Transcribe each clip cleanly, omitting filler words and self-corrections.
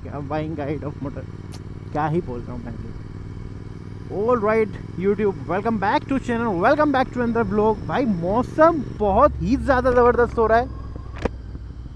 क्या buying guide of motor, क्या ही बोल रहा हूँ मैं। All right YouTube, welcome back to channel, welcome back to अंदर ब्लॉग। भाई मौसम बहुत ही ज़्यादा ज़बरदस्त हो रहा है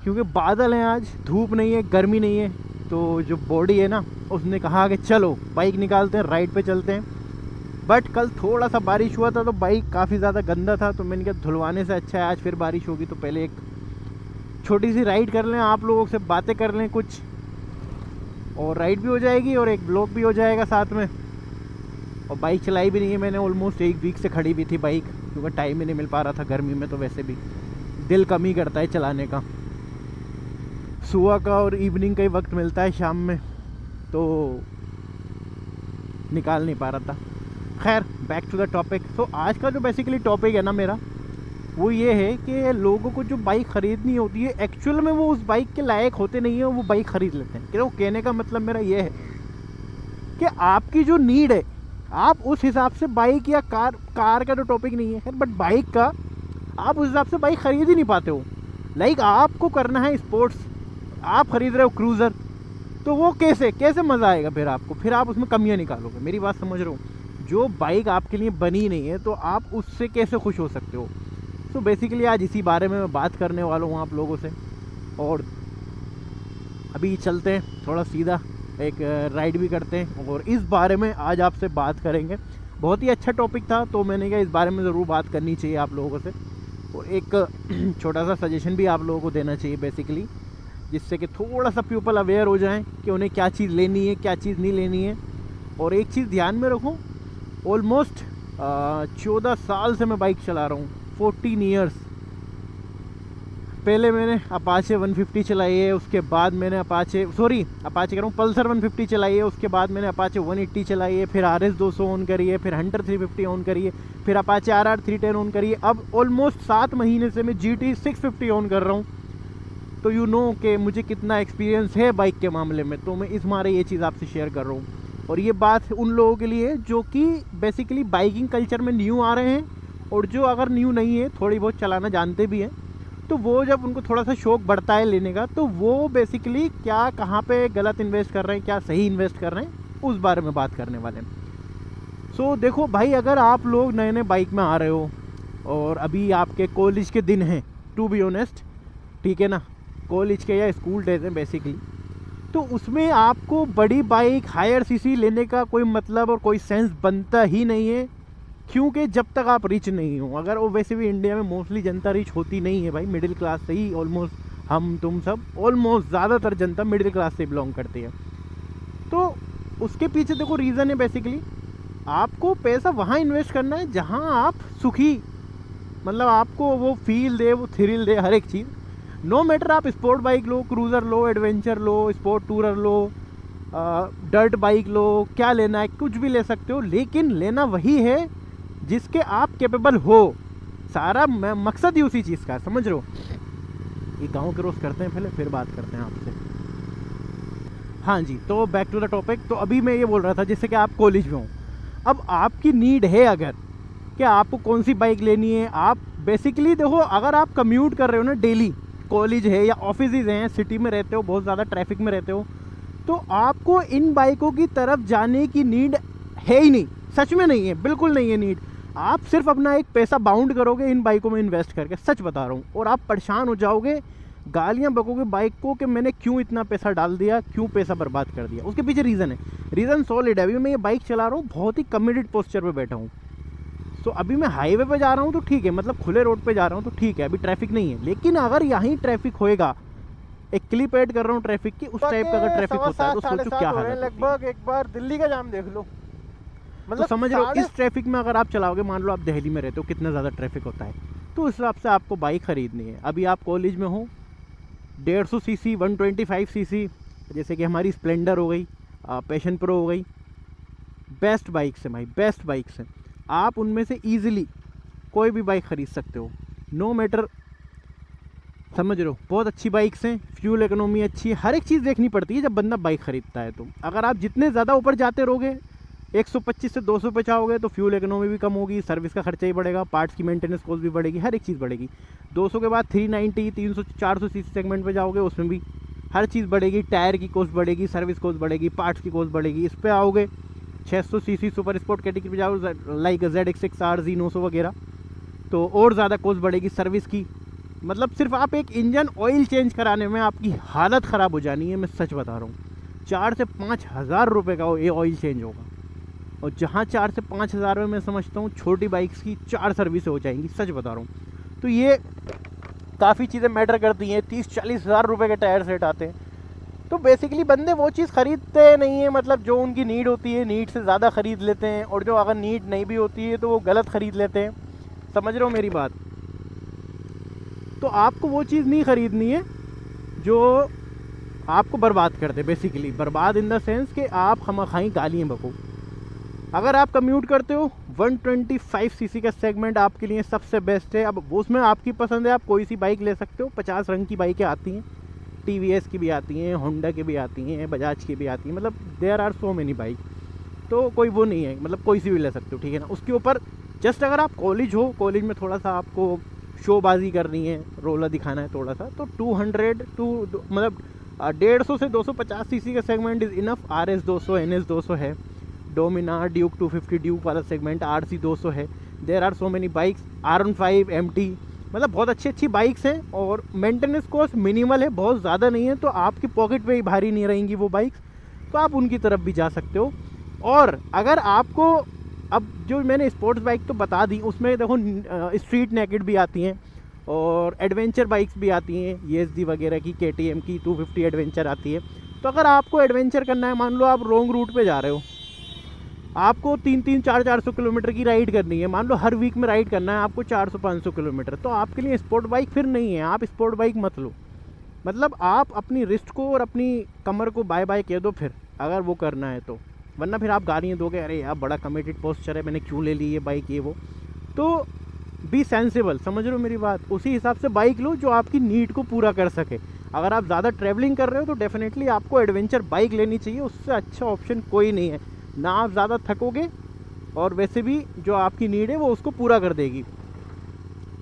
क्योंकि बादल हैं, आज धूप नहीं है, गर्मी नहीं है। तो जो बॉडी है ना, उसने कहा कि चलो बाइक निकालते हैं, राइड पे चलते हैं। बट कल थोड़ा सा बारिश हुआ था तो बाइक काफ़ी ज़्यादा गंदा था, तो मैंने कहा धुलवाने से अच्छा है आज फिर बारिश होगी तो पहले एक छोटी सी राइड कर लें, आप लोगों से बातें कर लें कुछ, और राइड भी हो जाएगी और एक ब्लॉग भी हो जाएगा साथ में। और बाइक चलाई भी नहीं है मैंने, ऑलमोस्ट एक वीक से खड़ी भी थी बाइक, क्योंकि टाइम ही नहीं मिल पा रहा था। गर्मी में तो वैसे भी दिल कम ही करता है चलाने का, सुबह का और इवनिंग का ही वक्त मिलता है, शाम में तो निकाल नहीं पा रहा था। खैर बैक टू द टॉपिक। तो आज का जो बेसिकली टॉपिक है ना मेरा, वो ये है कि लोगों को जो बाइक ख़रीदनी होती है एक्चुअल में वो उस बाइक के लायक होते नहीं है, वो बाइक ख़रीद लेते हैं। क्यों, कहने का मतलब मेरा ये है कि आपकी जो नीड है आप उस हिसाब से बाइक या कार का तो टॉपिक नहीं है खैर, बट बाइक का आप उस हिसाब से बाइक ख़रीद ही नहीं पाते हो। लाइक आपको करना है स्पोर्ट्स, आप ख़रीद रहे हो क्रूज़र, तो वो कैसे मज़ा आएगा फिर आपको, फिर आप उसमें कमियाँ निकालोगे। मेरी बात समझ रहे हो, जो बाइक आपके लिए बनी नहीं है तो आप उससे कैसे खुश हो सकते हो। तो बेसिकली आज इसी बारे में मैं बात करने वाला हूँ आप लोगों से। और अभी चलते हैं थोड़ा सीधा, एक राइड भी करते हैं और इस बारे में आज आपसे बात करेंगे। बहुत ही अच्छा टॉपिक था तो मैंने कहा इस बारे में ज़रूर बात करनी चाहिए आप लोगों से, और एक छोटा सा सजेशन भी आप लोगों को देना चाहिए बेसिकली, जिससे कि थोड़ा सा पीपल अवेयर हो जाएं कि उन्हें क्या चीज़ लेनी है क्या चीज़ नहीं लेनी है। और एक चीज़ ध्यान में रखो, ऑलमोस्ट 14 साल से मैं बाइक चला रहा हूँ, 14 ईयर्स। पहले मैंने अपाचे 150 चलाई है, उसके बाद मैंने अपाचे कह रहा हूँ, पल्सर 150 चलाई है, उसके बाद मैंने अपाचे 180 चलाई है, फिर RS 200 ऑन करी है, फिर हंटर 350 ऑन करी है, फिर अपाचे RR 310 ऑन करी है। अब ऑलमोस्ट 7 महीने से मैं GT 650 ऑन कर रहा हूँ। तो यू नो कि मुझे कितना एक्सपीरियंस है बाइक के मामले में, तो मैं इस मारे ये चीज़ आपसे शेयर कर रहा हूँ। और ये बात उन लोगों के लिए जो कि बेसिकली बाइकिंग कल्चर में न्यू आ रहे हैं, और जो अगर न्यू नहीं है, थोड़ी बहुत चलाना जानते भी हैं, तो वो जब उनको थोड़ा सा शौक़ बढ़ता है लेने का, तो वो बेसिकली क्या कहाँ पे गलत इन्वेस्ट कर रहे हैं, क्या सही इन्वेस्ट कर रहे हैं, उस बारे में बात करने वाले हैं। सो देखो भाई, अगर आप लोग नए नए बाइक में आ रहे हो और अभी आपके कॉलेज के दिन हैं, टू बी ऑनेस्ट, ठीक है ना, कॉलेज के या स्कूल डेज हैं बेसिकली, तो उसमें आपको बड़ी बाइक हायर सीसी लेने का कोई मतलब और कोई सेंस बनता ही नहीं है, क्योंकि जब तक आप रिच नहीं हो, अगर वो वैसे भी इंडिया में मोस्टली जनता रिच होती नहीं है भाई, मिडिल क्लास से ही ऑलमोस्ट हम तुम सब ऑलमोस्ट ज़्यादातर जनता मिडिल क्लास से बिलोंग करती है। तो उसके पीछे देखो रीज़न है बेसिकली, आपको पैसा वहाँ इन्वेस्ट करना है जहाँ आप सुखी, मतलब आपको वो फील दे, वो थ्रिल दे, हर एक चीज़। नो मैटर आप स्पोर्ट बाइक लो, क्रूज़र लो, एडवेंचर लो, स्पोर्ट टूरर लो, डर्ट बाइक लो, क्या लेना है कुछ भी ले सकते हो, लेकिन लेना वही है जिसके आप कैपेबल हो। सारा मकसद ही उसी चीज़ का है, समझ रहे हो। ये गाँव क्रॉस करते हैं पहले, फिर बात करते हैं आपसे। हाँ जी, तो बैक टू द टॉपिक। तो अभी मैं ये बोल रहा था जैसे कि आप कॉलेज में हो, अब आपकी नीड है अगर कि आपको कौन सी बाइक लेनी है। आप बेसिकली देखो, अगर आप कम्यूट कर रहे हो ना डेली, कॉलेज है या ऑफिस हैं, सिटी में रहते हो, बहुत ज़्यादा ट्रैफिक में रहते हो, तो आपको इन बाइकों की तरफ जाने की नीड है ही नहीं, सच में नहीं है, बिल्कुल नहीं है नीड। आप सिर्फ अपना एक पैसा बाउंड करोगे इन बाइकों में इन्वेस्ट करके, सच बता रहा हूँ, और आप परेशान हो जाओगे, गालियाँ बकोगे बाइक को कि मैंने क्यों इतना पैसा डाल दिया, क्यों पैसा बर्बाद कर दिया। उसके पीछे रीज़न है, रीज़न सॉलिड है। अभी मैं ये बाइक चला रहा हूँ, बहुत ही कमिटेड पोस्चर पर बैठा हूँ। तो अभी मैं हाईवे पे जा रहा हूँ तो ठीक है, मतलब खुले रोड पे जा रहा हूँ तो ठीक है, अभी ट्रैफिक नहीं है। लेकिन अगर यहीं ट्रैफिक होएगा, एक क्लिप ऐड कर रहा हूँ ट्रैफिक की, उस टाइप का अगर ट्रैफिक होता है तो सोचो क्या हालत होती है। लगभग एक बार दिल्ली का जाम देख लो, मतलब तो समझ रहे हो, इस ट्रैफिक में अगर आप चलाओगे, मान लो आप दिल्ली में रहते हो, कितना ज़्यादा ट्रैफिक होता है, तो उस हिसाब से आपको बाइक ख़रीदनी है। अभी आप कॉलेज में हो, 150 सीसी 125 सीसी, जैसे कि हमारी स्प्लेंडर हो गई, पैशन प्रो हो गई, बेस्ट बाइक्स हैं भाई, बेस्ट बाइक्स हैं। आप उनमें से ईजिली कोई भी बाइक ख़रीद सकते हो, नो मैटर, समझ रहे हो। बहुत अच्छी बाइक्स हैं, फ्यूल इकोनॉमी अच्छी है, हर एक चीज़ देखनी पड़ती है जब बंदा बाइक ख़रीदता है। तो अगर आप जितने ज़्यादा ऊपर जाते रहोगे, 125 से 200 पे जाओगे, तो फ्यूल इकोनॉमी भी कम होगी, सर्विस का खर्चा ही बढ़ेगा, पार्ट्स की मेंटेनेंस कॉस्ट भी बढ़ेगी, हर एक चीज़ बढ़ेगी। 200 के बाद 390, 300, 400 सीसी सेगमेंट पे जाओगे, उसमें भी हर चीज़ बढ़ेगी, टायर की कॉस्ट बढ़ेगी, सर्विस कॉस्ट बढ़ेगी, पार्ट्स की कॉस्ट बढ़ेगी। इस पे आओगे 600 सीसी सुपर स्पोर्ट कैटेगरी पे जाओ, लाइक ZX6R Z900 वगैरह, तो और ज़्यादा कॉस्ट बढ़ेगी सर्विस की। मतलब सिर्फ आप एक इंजन ऑयल चेंज कराने में आपकी हालत ख़राब हो जानी है, मैं सच बता रहा हूँ। 4 से 5 हज़ार रुपये का ये ऑयल चेंज होगा, और जहाँ 4 से 5 हज़ार में मैं समझता हूँ छोटी बाइक्स की 4 सर्विस हो जाएंगी, सच बता रहा हूँ। तो ये काफ़ी चीज़ें मैटर करती हैं। 30-40 हज़ार रुपये के टायर सेट आते हैं। तो बेसिकली बंदे वो चीज़ ख़रीदते नहीं है, मतलब जो उनकी नीड होती है, नीड से ज़्यादा ख़रीद लेते हैं, और जो अगर नीड नहीं भी होती है तो वो गलत ख़रीद लेते हैं। समझ रहे हो मेरी बात? तो आपको वो चीज़ नहीं ख़रीदनी है जो आपको बर्बाद कर दे। बेसिकली बर्बाद इन द सेंस कि आप खामखाई गालियाँ बको। अगर आप कम्यूट करते हो 125 सीसी का सेगमेंट आपके लिए सबसे बेस्ट है। अब उसमें आपकी पसंद है, आप कोई सी बाइक ले सकते हो। 50 रंग की बाइकें आती हैं, TVS की भी आती हैं, होंडा की भी आती हैं, बजाज की भी आती हैं, मतलब there are so many bike. तो कोई वो नहीं है, मतलब कोई सी भी ले सकते हो, ठीक है ना। उसके ऊपर जस्ट अगर आप कॉलेज हो, कॉलेज में थोड़ा सा आपको शोबाजी करनी है, रोला दिखाना है थोड़ा सा, तो 200 टू मतलब 150 से 250 सीसी का segment is enough. RS 200, NS 200 है, डोमिनार, ड्यूक 250 ड्यूक वाला सेगमेंट, RC 200 है। There are so many bikes, R15 MT, मतलब बहुत अच्छी अच्छी बाइक्स हैं, और मेंटेनेंस कॉस्ट मिनिमल है, बहुत ज़्यादा नहीं है, तो आपकी पॉकेट पे ही भारी नहीं रहेंगी वो बाइक्स, तो आप उनकी तरफ भी जा सकते हो। और अगर आपको, अब जो मैंने स्पोर्ट्स बाइक तो बता दी, उसमें देखो स्ट्रीट नेकेड भी आती हैं, और एडवेंचर बाइक्स भी आती हैं, ESD वगैरह की, KTM की 250 एडवेंचर आती है। तो अगर आपको एडवेंचर करना है, मान लो आप रॉन्ग रूट पे जा रहे हो, आपको 300-400 किलोमीटर की राइड करनी है, मान लो हर वीक में राइड करना है आपको 400-500 किलोमीटर, तो आपके लिए स्पोर्ट बाइक फिर नहीं है। आप स्पोर्ट बाइक मत लो, मतलब आप अपनी रिस्ट को और अपनी कमर को बाय बाय कह दो फिर, अगर वो करना है तो। वरना फिर आप गालियाँ दोगे, अरे यार बड़ा कमिटेड पोस्चर है, मैंने क्यों ले ली ये बाइक, ये वो। तो बी सेंसिबल, समझ रहे हो मेरी बात? उसी हिसाब से बाइक लो जो आपकी नीड को पूरा कर सके। अगर आप ज़्यादा ट्रैवलिंग कर रहे हो तो डेफिनेटली आपको एडवेंचर बाइक लेनी चाहिए, उससे अच्छा ऑप्शन कोई नहीं है। ना आप ज़्यादा थकोगे, और वैसे भी जो आपकी नीड है वो उसको पूरा कर देगी।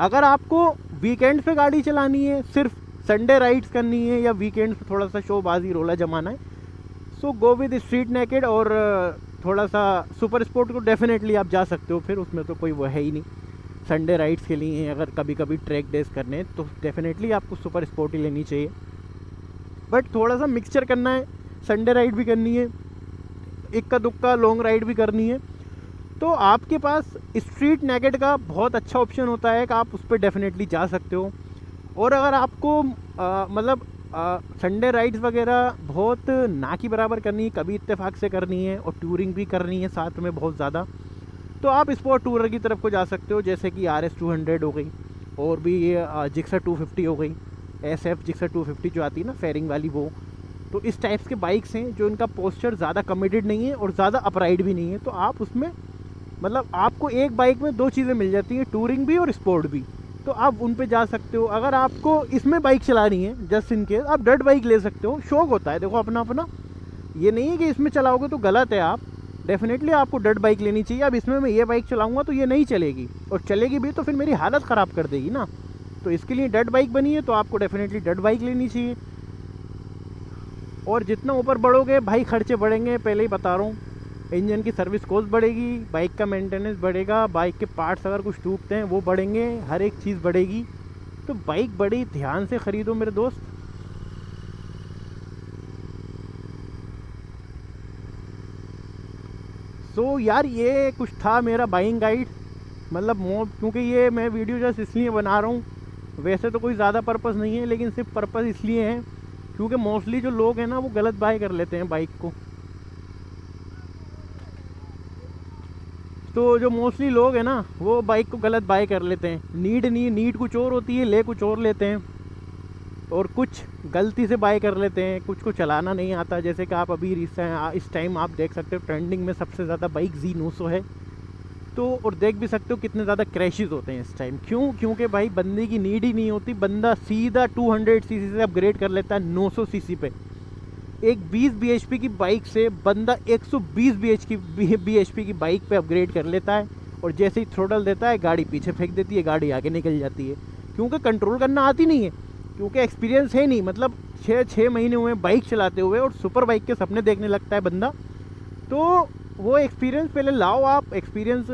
अगर आपको वीकेंड पे गाड़ी चलानी है, सिर्फ संडे राइड्स करनी है, या वीकेंड पे थोड़ा सा शोबाजी रोला जमाना है, सो गो विद स्ट्रीट नेकेड, और थोड़ा सा सुपर स्पोर्ट को डेफिनेटली आप जा सकते हो, फिर उसमें तो कोई वो है ही नहीं। संडे राइड्स के लिए अगर कभी कभी ट्रैक डेज करने हैं तो डेफिनेटली आपको सुपर स्पोर्ट ही लेनी चाहिए। बट थोड़ा सा मिक्सचर करना है, संडे राइड भी करनी है, इक्का दुक्का लॉन्ग राइड भी करनी है, तो आपके पास स्ट्रीट नेकेड का बहुत अच्छा ऑप्शन होता है कि आप उस पर डेफिनेटली जा सकते हो। और अगर आपको मतलब संडे राइड्स वगैरह बहुत ना की बराबर करनी है, कभी इत्तेफाक से करनी है, और टूरिंग भी करनी है साथ में बहुत ज़्यादा, तो आप स्पोर्ट टूरर की तरफ को जा सकते हो, जैसे कि RS 200 हो गई, और भी ये जिक्सर 250 हो गई, SF जिक्सर 250 जो आती है ना फेयरिंग वाली, वो। तो इस टाइप्स के बाइक्स हैं जो इनका पोस्चर ज़्यादा कमिटेड नहीं है और ज़्यादा अपराइड भी नहीं है, तो आप उसमें मतलब आपको एक बाइक में 2 चीज़ें मिल जाती हैं, टूरिंग भी और स्पोर्ट भी, तो आप उन पे जा सकते हो। अगर आपको इसमें बाइक चलानी है जस्ट इन केस, आप डर्ट बाइक ले सकते हो, शौक होता है देखो अपना अपना, ये नहीं है कि इसमें चलाओगे तो गलत है। आप डेफिनेटली आपको डर्ट बाइक लेनी चाहिए। अब इसमें मैं ये बाइक चलाऊंगा तो ये नहीं चलेगी, और चलेगी भी तो फिर मेरी हालत ख़राब कर देगी ना, तो इसके लिए डर्ट बाइक बनी है, तो आपको डेफिनेटली डर्ट बाइक लेनी चाहिए। और जितना ऊपर बढ़ोगे भाई खर्चे बढ़ेंगे, पहले ही बता रहा हूँ। इंजन की सर्विस कॉस्ट बढ़ेगी, बाइक का मेंटेनेंस बढ़ेगा, बाइक के पार्ट्स अगर कुछ टूटते हैं वो बढ़ेंगे, हर एक चीज़ बढ़ेगी। तो बाइक बड़ी ध्यान से ख़रीदो मेरे दोस्त। सो यार ये कुछ था मेरा बाइंग गाइड, मतलब क्योंकि ये मैं वीडियो जस्ट इसलिए बना रहा हूँ, वैसे तो कोई ज़्यादा पर्पस नहीं है, लेकिन सिर्फ पर्पस इसलिए है क्योंकि मोस्टली जो लोग हैं ना वो गलत बाय कर लेते हैं बाइक को। तो जो मोस्टली लोग हैं ना वो बाइक को गलत बाय कर लेते हैं, नीड कुछ और होती है, ले कुछ और लेते हैं, और कुछ गलती से बाय कर लेते हैं, कुछ को चलाना नहीं आता। जैसे कि आप अभी इस टाइम आप देख सकते हो ट्रेंडिंग में सबसे ज़्यादा बाइक Z900 है, तो और देख भी सकते हो कितने ज़्यादा क्रैशेस होते हैं इस टाइम। क्यों? क्योंकि भाई बंदे की नीड ही नहीं होती, बंदा सीधा 200 सीसी से अपग्रेड कर लेता है 900 सीसी पे। एक 20 bhp की बाइक से बंदा 120 bhp की बाइक पे अपग्रेड कर लेता है, और जैसे ही थ्रोटल देता है गाड़ी पीछे फेंक देती है, गाड़ी आगे निकल जाती है, क्योंकि कंट्रोल करना आती नहीं है, क्योंकि एक्सपीरियंस है नहीं। मतलब 6 महीने हुए बाइक चलाते हुए और सुपर बाइक के सपने देखने लगता है बंदा, तो वो एक्सपीरियंस पहले लाओ, आप एक्सपीरियंस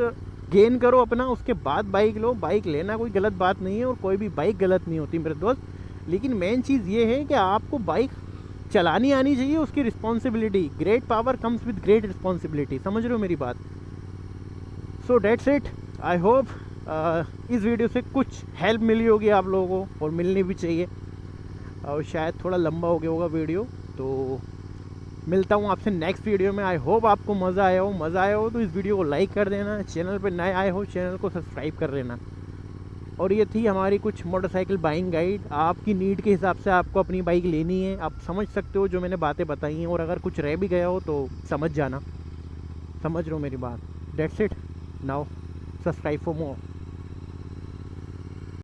गेन करो अपना, उसके बाद बाइक लो। बाइक लेना कोई गलत बात नहीं है और कोई भी बाइक गलत नहीं होती मेरे दोस्त, लेकिन मेन चीज़ ये है कि आपको बाइक चलानी आनी चाहिए, उसकी responsibility. Great power comes with great responsibility, समझ रहे हो मेरी बात। So that's it. I hope इस वीडियो से कुछ हेल्प मिली होगी आप लोगों को, और मिलनी भी चाहिए। और शायद थोड़ा लंबा हो गया होगा वीडियो, तो मिलता हूँ आपसे नेक्स्ट वीडियो में। आई होप आपको मज़ा आया हो तो इस वीडियो को लाइक कर देना, चैनल पर नए आए हो चैनल को सब्सक्राइब कर लेना। और ये थी हमारी कुछ मोटरसाइकिल बाइंग गाइड। आपकी नीड के हिसाब से आपको अपनी बाइक लेनी है, आप समझ सकते हो जो मैंने बातें बताई हैं, और अगर कुछ रह भी गया हो तो समझ जाना, समझ रहे हो मेरी बात। That's it, now subscribe for more.